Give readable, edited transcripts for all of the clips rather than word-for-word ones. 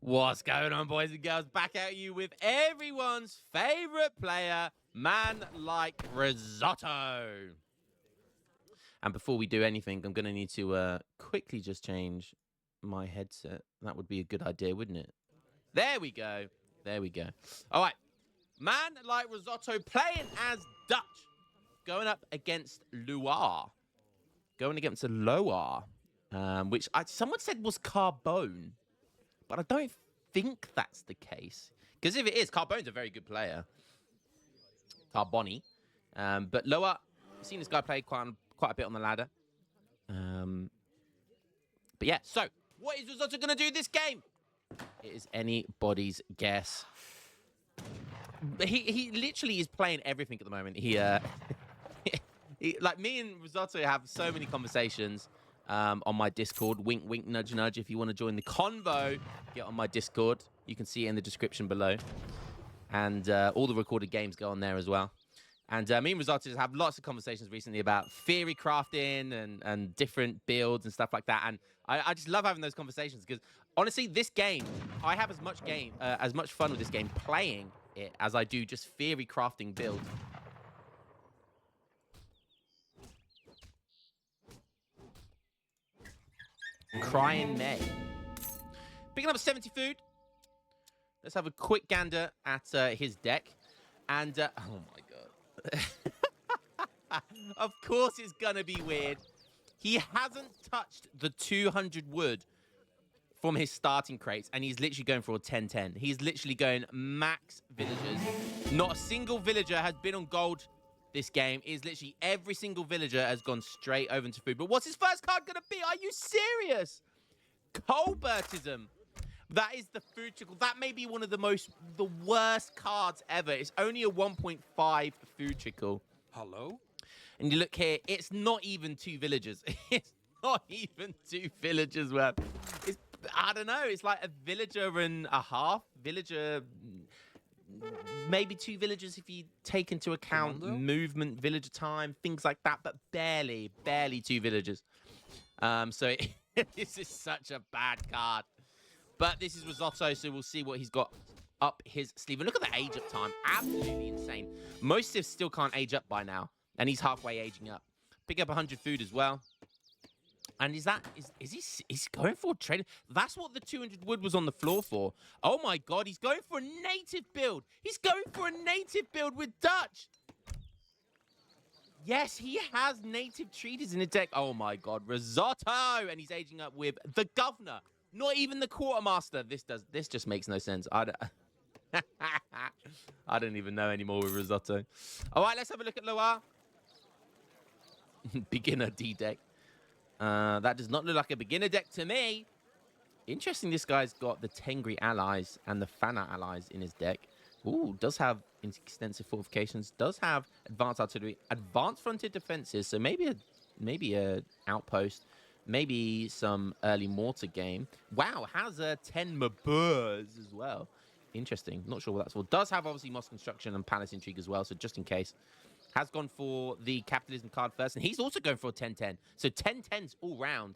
What's going on, boys and girls? Back at you with everyone's favorite player, man like Risotto. And before we do anything, I'm going to need to quickly just change my headset. That would be a good idea, wouldn't it? There we go. There we go. All right. Man like Risotto playing as Dutch. Going up against Loire. Going against a Loire, which someone said was Carbone. But I don't think that's the case. Because if it is, Carbone's a very good player. Carboni. But Loa, I've seen this guy play quite a bit on the ladder. But yeah, so what is Risotto going to do this game? It is anybody's guess. He literally is playing everything at the moment. Like me and Risotto have so many conversations on my Discord. Wink, wink, nudge, nudge. If you want to join the convo, get on my Discord. You can see it in the description below. And all the recorded games go on there as well. And me and Risotto have lots of conversations recently about theory crafting and different builds and stuff like that. And I just love having those conversations because, honestly, this game, I have as much fun with this game playing it as I do just theory crafting builds. Crying May. Picking up 70 food. Let's have a quick gander at his deck. And, oh my god. Of course it's gonna be weird. He hasn't touched the 200 wood from his starting crates, and he's literally going for a 10-10. He's literally going max villagers. Not a single villager has been on gold this game. Is literally every single villager has gone straight over into food. But what's his first card going to be? Are you serious? Colbertism. That is the food trickle. That may be one of the worst cards ever. It's only a 1.5 food trickle. Hello? And you look here, it's not even 2 villagers. It's not even 2 villagers worth. It's, I don't know, it's like a villager and a half. Villager, maybe 2 villagers if you take into account movement, villager time, things like that, but barely 2 villagers. So this is such a bad card. But this is Risotto, so we'll see what he's got up his sleeve. And look at the age up time. Absolutely insane. Most civs still can't age up by now. And he's halfway aging up. Pick up 100 food as well. And is he going for a trade? That's what the 200 wood was on the floor for. Oh my god, he's going for a native build. He's going for a native build with Dutch. Yes, he has native treaties in his deck. Oh my god, Risotto! And he's aging up with the governor. Not even the quartermaster. This just makes no sense. I don't even know anymore with Risotto. All right, let's have a look at Loire. Beginner D deck. That does not look like a beginner deck to me. Interesting, this guy's got the Tengri allies and the Fana allies in his deck. Ooh, does have extensive fortifications. Does have advanced artillery, advanced frontier defenses. So maybe a outpost. Maybe some early mortar game. Wow, has 10 Maburs as well. Interesting. Not sure what that's for. Does have, obviously, Moss Construction and Palace Intrigue as well, so just in case. Has gone for the Capitalism card first, and he's also going for a 10-10. So 10-10s all round.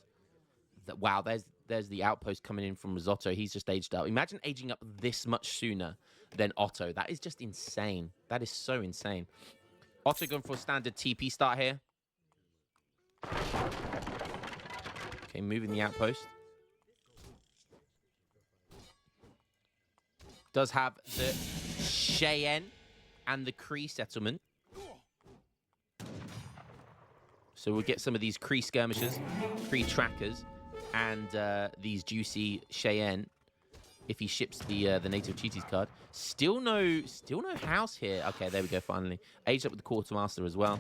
Wow, there's the outpost coming in from Risotto. He's just aged up. Imagine aging up this much sooner than Otto. That is just insane. That is so insane. Otto going for a standard TP start here. Okay, moving the outpost. Does have the Cheyenne and the Cree settlement. So we'll get some of these Cree skirmishers, Cree trackers, and these juicy Cheyenne if he ships the native treaties card. Still no house here. Okay, there we go, finally. Aged up with the quartermaster as well.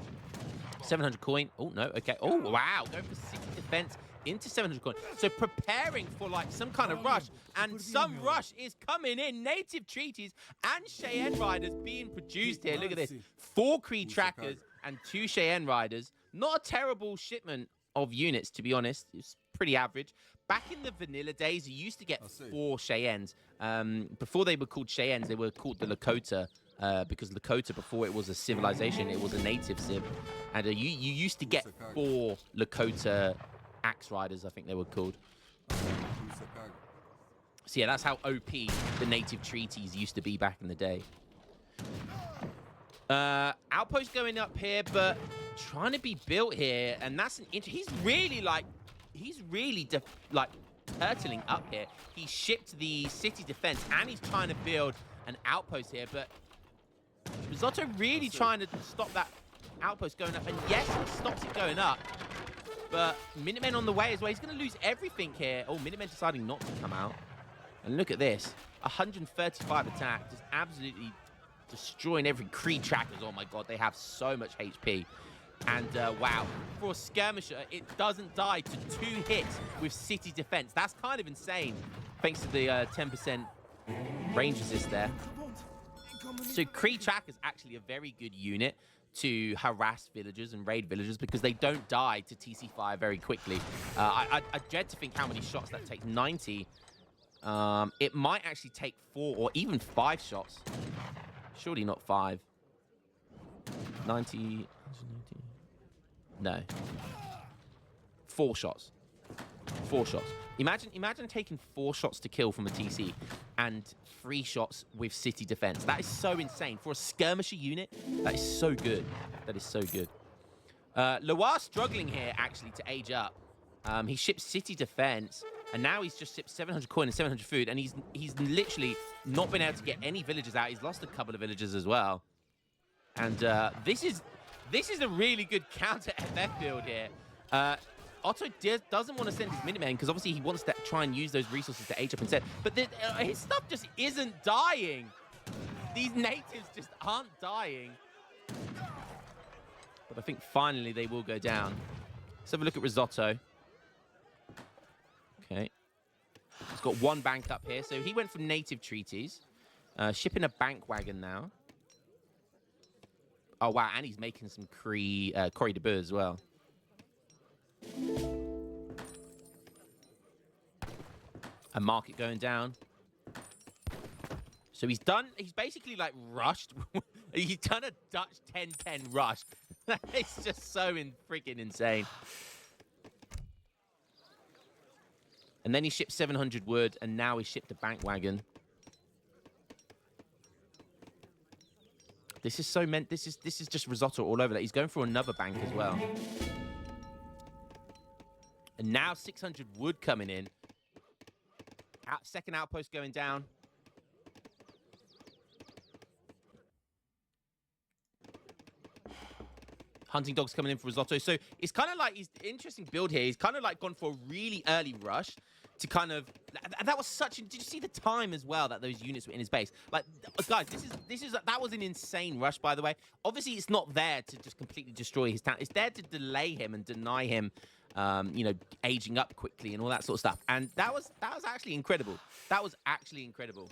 700 coin. Oh, no, okay. Oh, wow, going for 60 defense into 700 coin. So preparing for like some kind of rush, and some rush is coming in. Native treaties and Cheyenne riders being produced here. Look at this. 4 Cree trackers and 2 Cheyenne riders. Not a terrible shipment of units, to be honest. It's pretty average. Back in the vanilla days, you used to get 4 Cheyennes. Before they were called Cheyennes, they were called the Lakota. Because Lakota, before it was a civilization, it was a native civ. And you used to get 4 Lakota axe riders, I think they were called. So yeah, that's how OP the native treaties used to be back in the day. Outpost going up here, but trying to be built here, and that's an he's really turtling up here. He shipped the city defense, and he's trying to build an outpost here, but Risotto really trying to stop that outpost going up, and yes, he stops it going up, but Minutemen on the way as well. He's going to lose everything here. Oh, Minutemen deciding not to come out, and look at this, 135 attack, just absolutely destroying every Creed trackers. Oh my god, they have so much HP. And wow, for a skirmisher, it doesn't die to 2 hits with city defense. That's kind of insane, thanks to the 10% range resist there. So Creed tracker is actually a very good unit to harass villagers and raid villagers because they don't die to TC fire very quickly. I dread to think how many shots that takes. 90. It might actually take 4 or even 5 shots. Surely not 5. 90. No. 4 shots. 4 shots. Imagine taking 4 shots to kill from a TC and 3 shots with city defense. That is so insane. For a skirmisher unit, that is so good. That is so good. Loire struggling here, actually, to age up. He ships city defense, and now he's just shipped 700 coin and 700 food, and he's literally not been able to get any villagers out. He's lost a couple of villagers as well. And this is a really good counter FF build here. Otto doesn't want to send his Minutemen because obviously he wants to try and use those resources to age up instead. But his stuff just isn't dying. These natives just aren't dying. But I think finally they will go down. Let's have a look at Risotto. Okay. He's got 1 bank up here. So he went from native treaties. Shipping a bank wagon now. Oh, wow. And he's making some Corrie de Boer as well. A market going down. So he's basically like rushed. He's done a Dutch 10-10 rush. It's just so freaking insane. And then he shipped 700 wood, and now he shipped a bank wagon. This is so meant. This is just Risotto all over that. He's going for another bank as well. And now 600 wood coming in. Second outpost going down. Hunting dogs coming in for Risotto. So it's kind of like, he's interesting build here. He's kind of like gone for a really early rush to kind of, that was such, did you see the time as well that those units were in his base? Like, guys, that was an insane rush, by the way. Obviously, it's not there to just completely destroy his town. It's there to delay him and deny him, you know, aging up quickly and all that sort of stuff. And that was actually incredible. That was actually incredible.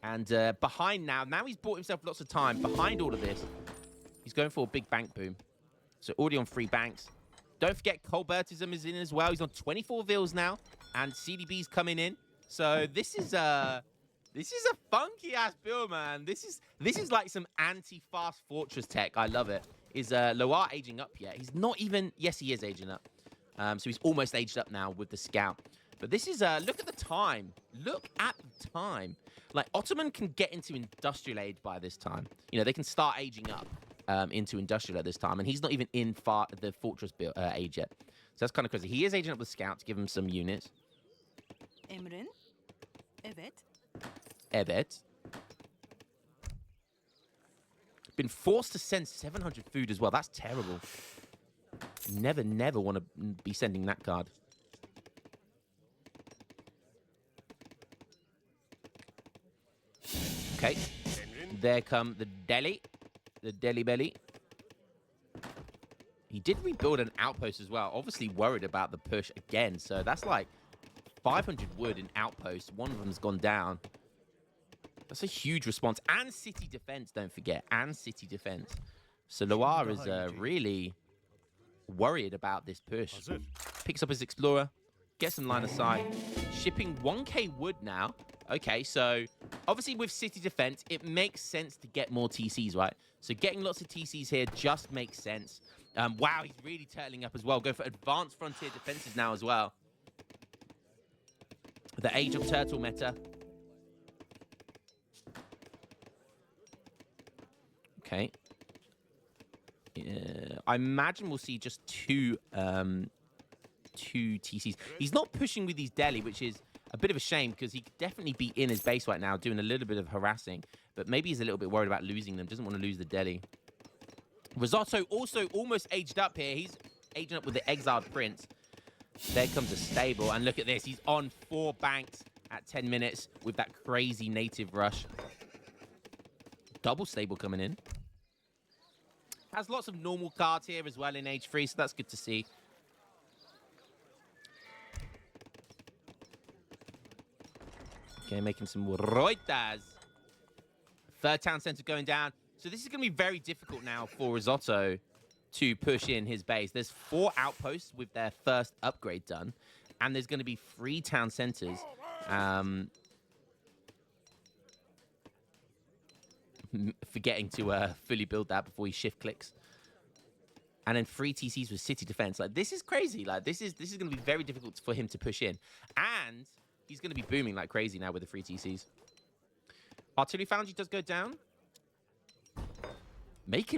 And behind now he's bought himself lots of time. Behind all of this, he's going for a big bank boom. So already on 3 banks. Don't forget Colbertism is in as well. He's on 24 vills now. And CDB's coming in. So this is a funky ass build, man. This is like some anti-fast fortress tech. I love it. Is Loire aging up yet? He's not even, yes, he is aging up. So he's almost aged up now with the scout. But this is, look at the time. Look at the time. Like, Ottoman can get into industrial age by this time. You know, they can start aging up into industrial at this time. And he's not even in the fortress age yet. So that's kind of crazy. He is aging up the scout to give him some units. Emrin? Evet. Evet. Been forced to send 700 food as well. That's terrible. Never want to be sending that card. Okay. There come the deli. The deli belly. He did rebuild an outpost as well. Obviously worried about the push again. So that's like 500 wood in outpost. One of them's gone down. That's a huge response. And city defense, don't forget. And city defense. So Loire is really worried about this push. Picks up his explorer. Gets some line of sight. Shipping 1k wood now. Okay, so obviously with city defense, it makes sense to get more TCs, right? So getting lots of TCs here just makes sense. Wow, he's really turtling up as well. Go for advanced frontier defenses now as well. the Age of Turtle meta. Okay. I imagine we'll see just two TCs. He's not pushing with his deli, which is a bit of a shame because he could definitely be in his base right now doing a little bit of harassing, but maybe he's a little bit worried about losing them. Doesn't want to lose the deli. Risotto also almost aged up here. He's aging up with the exiled prince. There comes a stable, and look at this. He's on 4 banks at 10 minutes with that crazy native rush. Double stable coming in. Has lots of normal cards here as well in Age 3, so that's good to see. Okay, making some Reuters. Third town center going down. So this is going to be very difficult now for Risotto to push in his base. There's 4 outposts with their first upgrade done, and there's going to be 3 town centers. Forgetting to fully build that before he shift clicks. And then 3 TCs with city defense. Like, this is crazy. Like, this is going to be very difficult for him to push in. And he's going to be booming like crazy now with the 3 TCs. Artillery Foundry does go down.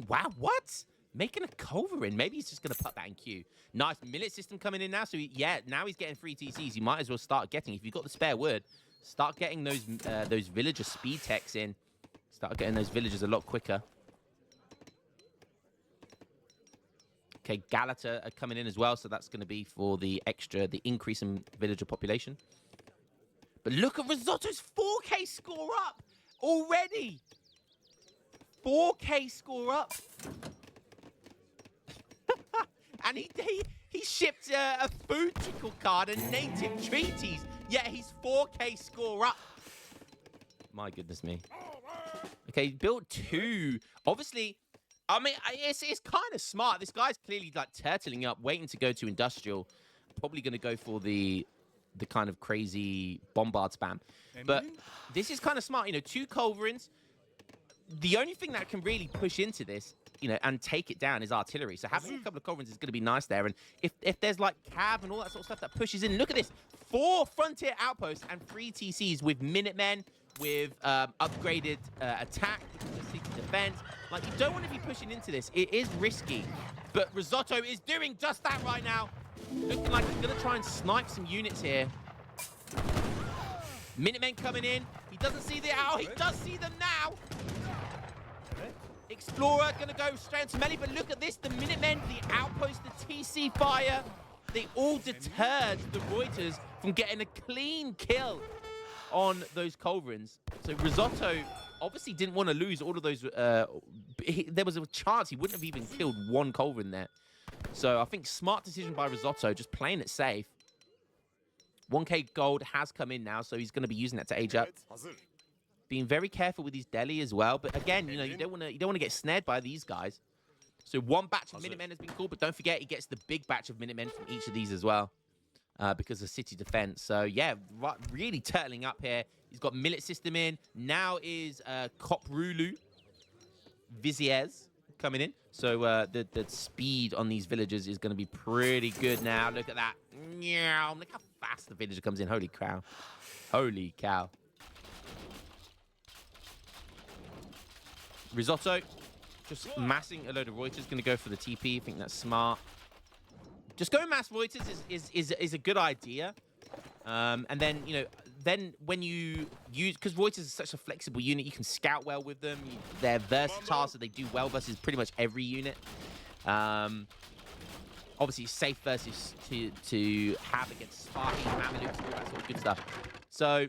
Wow, what? Making a culverin. Maybe he's just going to put that in queue. Nice millet system coming in now. So, yeah, now he's getting 3 TCs. You might as well start getting, if you've got the spare wood, start getting those villager speed techs in. Start getting those villagers a lot quicker. Okay, Galata are coming in as well, so that's going to be for the increase in villager population. But look at Risotto's 4K score up already. 4K score up. And he shipped a food tickle card and native treaties, yet he's 4K score up. My goodness me. Okay, built 2. Obviously, I mean, it's kind of smart. This guy's clearly like turtling up, waiting to go to industrial. Probably going to go for the kind of crazy bombard spam. But this is kind of smart. You know, 2 culverins. The only thing that can really push into this, you know, and take it down is artillery. So having a couple of culverins is going to be nice there. And if there's like cav and all that sort of stuff that pushes in, look at this. 4 frontier outposts and 3 TCs with Minutemen, with upgraded attack, city defense. Like, you don't want to be pushing into this. It is risky. But Risotto is doing just that right now. Looking like he's going to try and snipe some units here. Minutemen coming in. He doesn't see the... Oh, he does see them now. Explorer going to go straight into melee. But look at this. The Minutemen, the outpost, the TC fire. They all deterred the Reuters from getting a clean kill on those culverins. So Risotto obviously didn't want to lose all of those. There was a chance he wouldn't have even killed 1 culverin there. So I think smart decision by Risotto, just playing it safe. 1K gold has come in now, so he's going to be using that to age up. Being very careful with his deli as well. But again, you know, you don't want to get snared by these guys. So 1 batch of Minutemen has been called, but don't forget he gets the big batch of Minutemen from each of these as well. Because of city defense. So, yeah, really turtling up here. He's got millet system in. Now is Koprulu Viziers coming in. So, the speed on these villagers is going to be pretty good now. Look at that. Look how fast the villager comes in. Holy cow. Holy cow. Risotto just massing a load of Reuters. Going to go for the TP. I think that's smart. Just going mass Reuters is a good idea. And then, you know, then when you use... Because Reuters is such a flexible unit, you can scout well with them. They're versatile, so they do well versus pretty much every unit. Obviously, safe versus to have against Sparky, Mamelukes, all that sort of good stuff. So...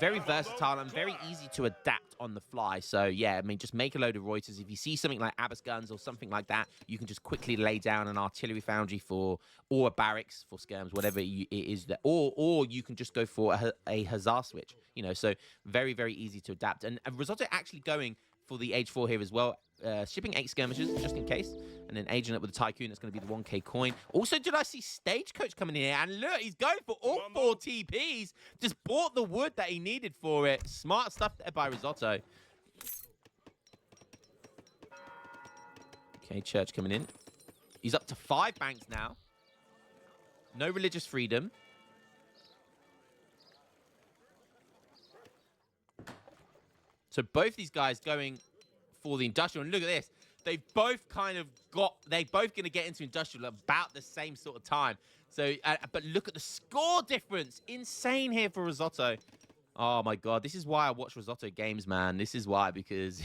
very versatile and very easy to adapt on the fly. So, yeah, I mean, just make a load of Reuters. If you see something like Abbas guns or something like that, you can just quickly lay down an artillery foundry or a barracks for skirms, whatever it is. Or you can just go for a Hussar switch, you know. So, very, very easy to adapt. And Risotto actually going for the Age 4 here as well. Shipping 8 skirmishes, just in case. And then aging up with the Tycoon. That's going to be the 1K coin. Also, did I see Stagecoach coming in here? And look, he's going for all 4 TPs. Just bought the wood that he needed for it. Smart stuff there by Risotto. Okay, Church coming in. He's up to 5 banks now. No religious freedom. So both these guys going for the industrial. And look at this. They've both they're both going to get into industrial at about the same sort of time. So, but look at the score difference. Insane here for Risotto. Oh my God. This is why I watch Risotto games, man. This is why, because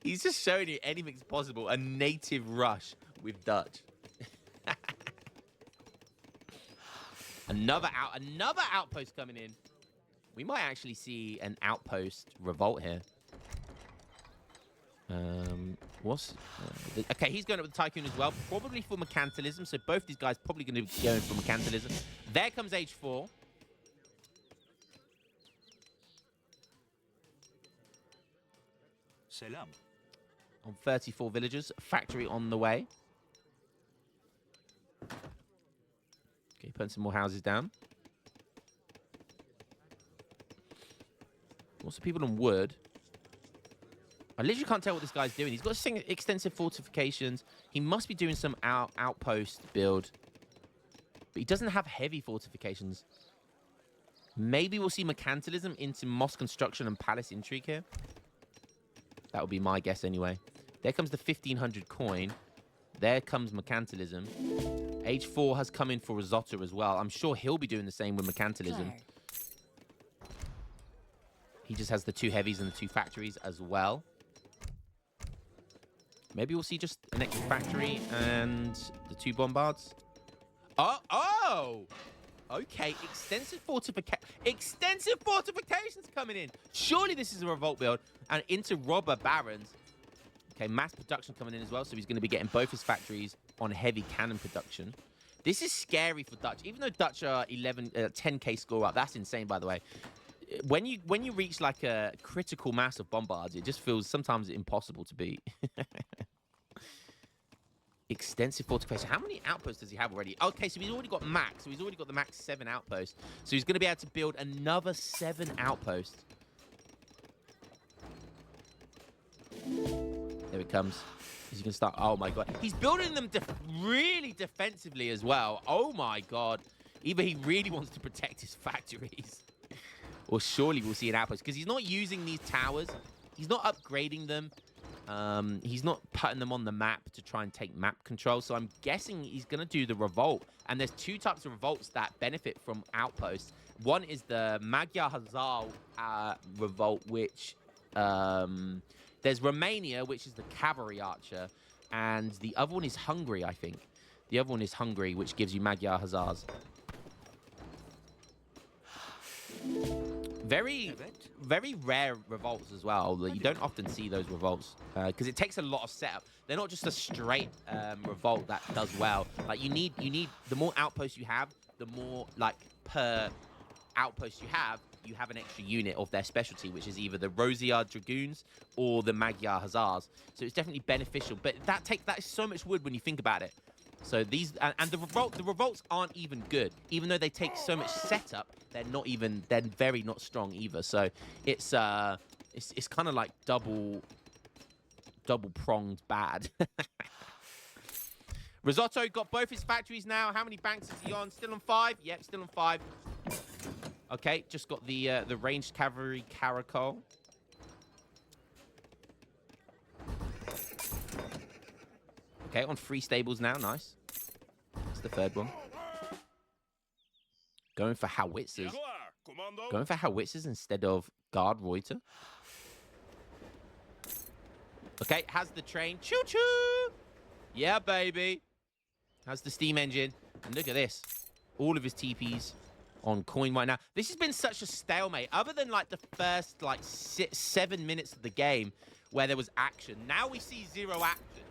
he's just showing you anything's possible. A native rush with Dutch. Another outpost coming in. We might actually see an outpost revolt here. Okay, he's going up with the Tycoon as well, probably for mercantilism. So both these guys probably going to be going for mercantilism. There comes Age 4. Selam. On 34 villagers, factory on the way. Okay, putting some more houses down. Also, people on wood. I literally can't tell what this guy's doing. He's got extensive fortifications. He must be doing some outpost build. But he doesn't have heavy fortifications. Maybe we'll see mercantilism into mosque construction and palace intrigue here. That would be my guess anyway. There comes the 1500 coin. There comes mercantilism. Age 4 has come in for Risotto as well. I'm sure he'll be doing the same with mercantilism. He just has the 2 heavies and the 2 factories as well. Maybe we'll see just an extra factory and the 2 bombards. Oh! Okay, extensive fortifications coming in. Surely this is a revolt build. And into robber barons. Okay, mass production coming in as well. So he's going to be getting both his factories on heavy cannon production. This is scary for Dutch. Even though Dutch are 10k score up. That's insane, by the way. When you reach like a critical mass of bombards, it just feels sometimes impossible to beat. Extensive fortification. How many outposts does he have already? Okay, so he's already got max. So he's already got the max 7 outposts. So he's going to be able to build another 7 outposts. There it comes. Is he going to start? Oh my God. He's building them really defensively as well. Oh my God. Either he really wants to protect his factories. Or surely we'll see an outpost. Because he's not using these towers. He's not upgrading them. He's not putting them on the map to try and take map control. So I'm guessing he's going to do the revolt. And there's 2 types of revolts that benefit from outposts. One is the Magyar Hazar revolt, which... there's Romania, which is the cavalry archer. And the other one is Hungary, I think. The other one is Hungary, which gives you Magyar Hazars. Very rare revolts as well. You don't often see those revolts because it takes a lot of setup. They're not just a straight revolt that does well. Like you need the more outposts you have, the more like per outpost you have an extra unit of their specialty, which is either the Rosiard Dragoons or the Magyar Hazars. So it's definitely beneficial. But that is so much wood when you think about it. So these and the revolts aren't even good, even though they take so much setup. They're very not strong either. So it's kind of like double pronged bad. Risotto got both his factories now. How many banks is he on? Still on 5? Yep, still on 5. Okay, just got the ranged cavalry caracol. Okay, on 3 stables now. Nice. That's the 3rd one. Going for howitzers. Going for howitzers instead of guard Reuter. Okay, has the train. Choo-choo! Yeah, baby. Has the steam engine. And look at this. All of his TPs on coin right now. This has been such a stalemate. Other than like the first like 7 minutes of the game where there was action. Now we see 0 action.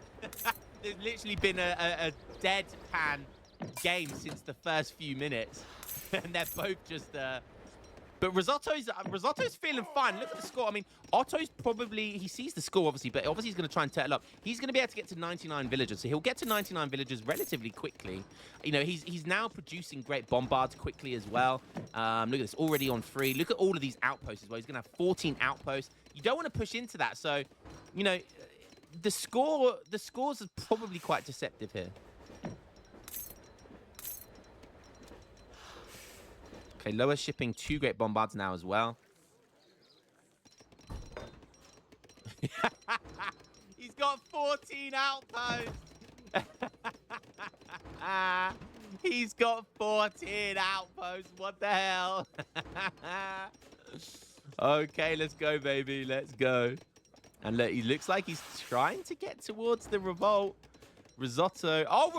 There's literally been a deadpan game since the first few minutes. And they're both just... But Risotto's feeling fine. Look at the score. I mean, Otto's probably... He sees the score, obviously, but obviously he's going to try and turtle up. He's going to be able to get to 99 villagers. So he'll get to 99 villagers relatively quickly. You know, he's now producing great bombards quickly as well. Look at this. Already on 3. Look at all of these outposts as well. He's going to have 14 outposts. You don't want to push into that. So, you know... The scores are probably quite deceptive here. Okay, lower shipping 2 great bombards now as well. got 14 outposts. He's got 14 outposts. What the hell? Okay, let's go, baby. Let's go. And look, he looks like he's trying to get towards the revolt. Risotto. Oh,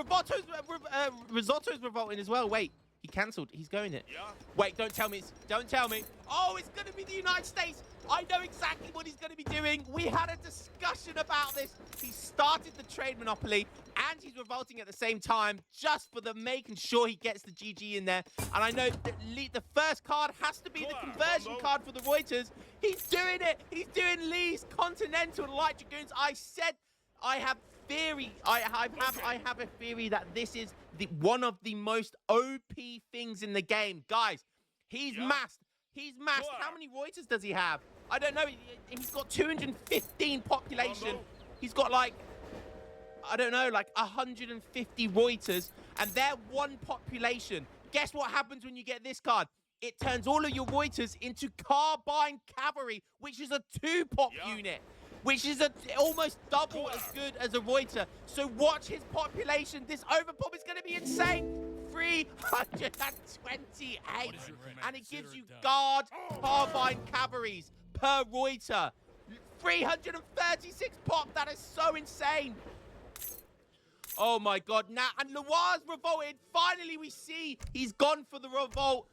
Risotto's revolting as well. Wait, he cancelled. He's going it. Yeah. Wait, don't tell me. Don't tell me. Oh, it's going to be the United States. I know exactly what he's going to be doing. We had a discussion about this. He started the trade monopoly and he's revolting at the same time just for the making sure he gets the GG in there. And I know that the first card has to be the conversion card for the Reuters. He's doing it. He's doing Lee's Continental Light Dragoons. I said I have theory. I have a theory that this is one of the most OP things in the game. Guys, he's masked. He's masked. How many Reuters does he have? I don't know. He's got 215 population. He's got like, I don't know, like 150 Reuters. And they're one population. Guess what happens when you get this card? It turns all of your Reuters into Carbine Cavalry, which is a 2-pop unit. Which is almost double as good as a Reuter. So watch his population. This overpop is going to be insane. 328. And it gives you Guard Carbine Cavalries per Reuter. 336 pop. That is so insane. Oh my God. Now, and Loire's revolted. Finally, we see he's gone for the revolt.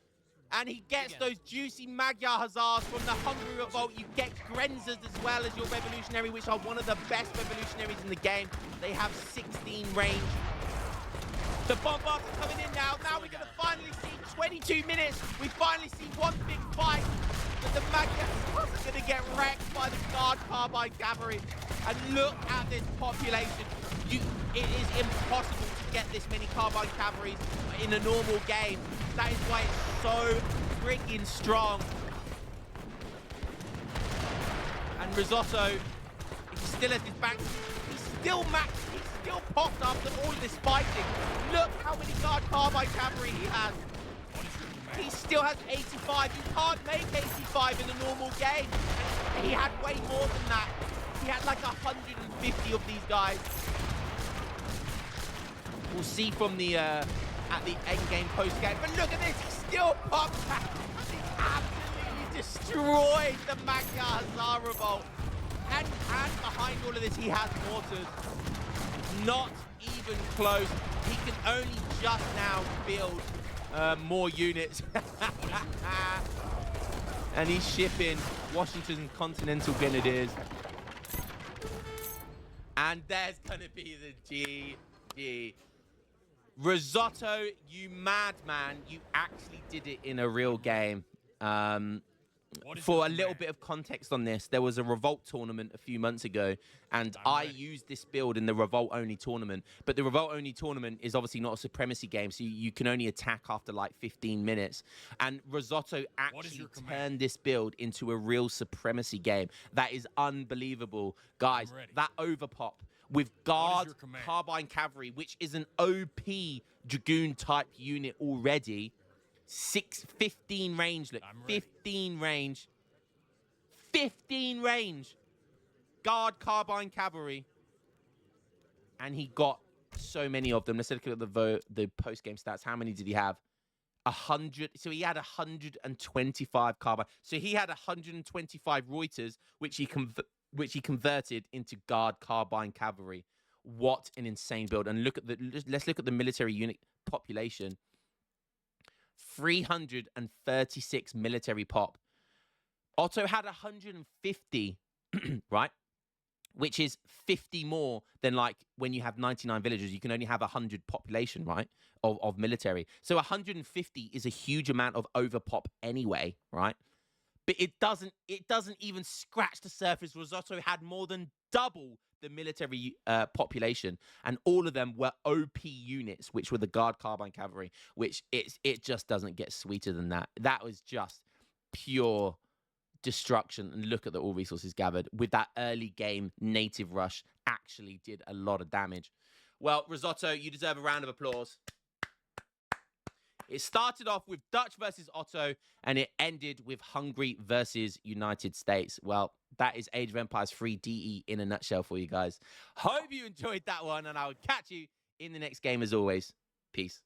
And he gets those juicy Magyar Hussars from the Hungary Revolt. You get Grenzers as well as your Revolutionary, which are one of the best Revolutionaries in the game. They have 16 range. The Bombards are coming in now. Now we're going to finally see 22 minutes. We finally see one big fight. But the Magyar Hussars are going to get wrecked by the Guard Carbine Cavalry. And look at this population. It is impossible to get this many Carbine Cavalries in a normal game. That is why it's so freaking strong. And Risotto, he's still at his bank. He's still maxed. He's still popped after all this fighting. Look how many Guard Carbine Cavalry he has. He still has 85. You can't make 85 in a normal game. And he had way more than that. He had like 150 of these guys. We'll see from the at the end game, post game. But look at this, he still popped back. He absolutely destroyed the Magyar Hussar revolt. And behind all of this, he has mortars. Not even close. He can only just now build more units. And he's shipping Washington Continental Grenadiers. And there's gonna be the GG. Risotto, you madman, you actually did it in a real game. For a little bit of context on this, there was a Revolt tournament a few months ago, and I used this build in the Revolt-only tournament. But the Revolt-only tournament is obviously not a supremacy game, so you can only attack after like 15 minutes. And Risotto actually turned this build into a real supremacy game. That is unbelievable. Guys, that overpop with Guard Carbine Cavalry, which is an OP Dragoon-type unit already. 15 range, look. 15 range. 15 range. Guard Carbine Cavalry. And he got so many of them. Let's look at the post-game stats. How many did he have? 100. So he had 125 Carbine. So he had 125 Reuters, which he converted into Guard Carbine Cavalry. What an insane build. And let's look at the military unit population. 336 military pop. Otto had 150, right? Which is 50 more than like when you have 99 villagers, you can only have 100 population, right? Of military. So 150 is a huge amount of overpop anyway, right? But it doesn't even scratch the surface. Risotto had more than double the military population, and all of them were OP units, which were the Guard Carbine Cavalry, which it just doesn't get sweeter than that. That was just pure destruction. And look at the all resources gathered with that early game native rush actually did a lot of damage. Well, Risotto, you deserve a round of applause. It started off with Dutch versus Otto, and it ended with Hungary versus United States. Well, that is Age of Empires 3 DE in a nutshell for you guys. Hope you enjoyed that one, and I will catch you in the next game as always. Peace.